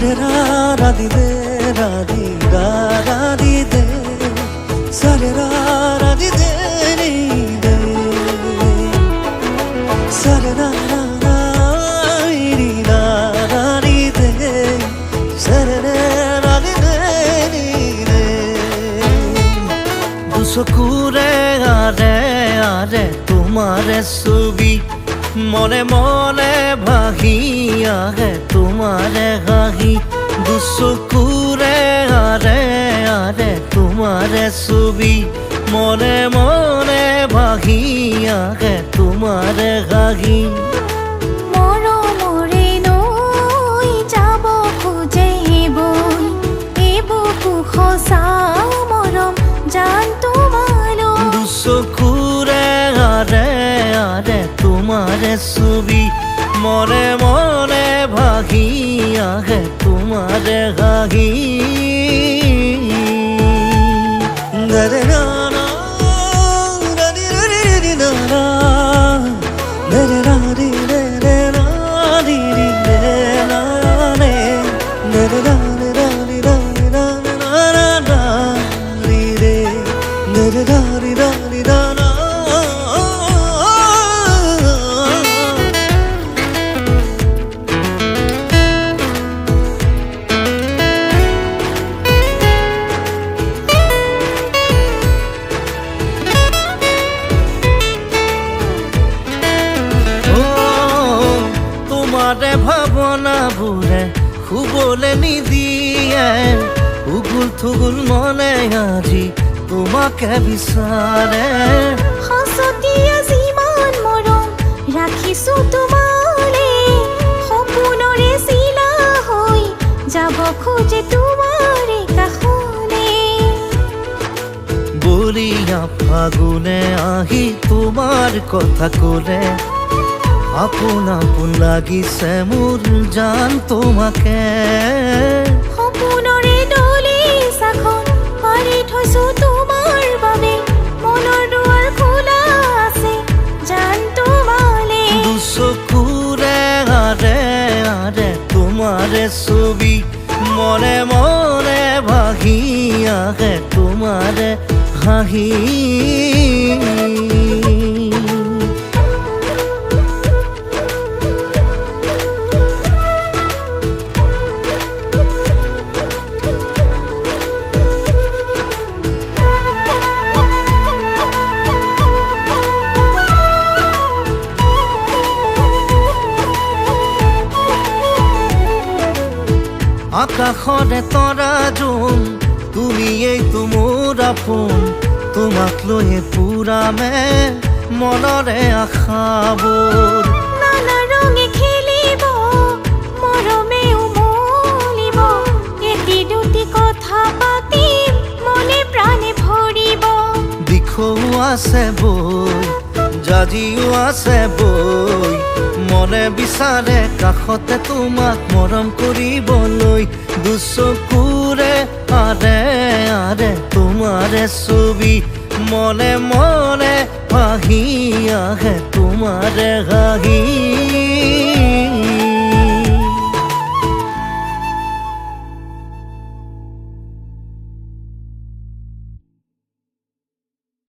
Sare ra ra di de ra di ra ra di de Sare ra ra di de ni de Sare ra ra ra di ra ra di de Sare ra di de ni de Dusokure are tumhare subi মনে মনে ভাহি আহে তোমারে গাহি দুচকুৰে আৰে আৰে তোমাৰে ছবি মনে মনে ভাহি আহে তোমাৰে গাহি মৰমৰে নৈ যাব খোজে এইবুকু সঁচা মৰম জান তোমালৈ দুচকুৰে আৰে আৰে তোমারে ছবি মনে মনে ভাহি আহে তোমারে গাহি দরে না না রে রে রে না না দরে না রে রে রে না রে রে রে না রে দরে না রে রে রে না না না না রে রে দরে না রে রে না না তোমারে ভাবনাবোৰে শুবলে নিদিয়ে উগুল থুগুল মনে আজি তোমাকে বিচাৰে সঁচতীয়া যিমান মৰম ৰাখিছো তোমালে সপোনৰে চিলা হৈ যাব খোজে তোমাৰে কাষলে বলিয়া ফাগুনে আহি তোমাৰ কথা ক'লে আপোন আপোন লাগিছে মোৰ জান তোমাকে সপোনৰে দলিছাখন পাৰি থৈছো তোমাৰ বাবে মনৰ দুৱাৰ খোলা আছে জান তোমালে দুচকুৰে আৰে আৰে তোমাৰে ছবি মনে মনে ভাহি আহে তোমাৰে হাঁহি আকাশৰে তৰা জোন তুমিয়েইতো মোৰ আপোন তোমাক লৈয়ে পুৰামে মনৰে আশাবোৰ নানা ৰঙে খেলিব মৰমে উমলিব এটি দুটি কথা পাতিম মনে প্ৰাণে ভৰিব দিখৌ আছে বৈ জাজিও আছে বৈ মনে বিচাৰে কাষতে তোমাক মৰম কৰিবলৈ দুচকুৰে আৰে আৰে তোমাৰে ছবি মনে মনে ভাহি আহে তোমাৰে গাহি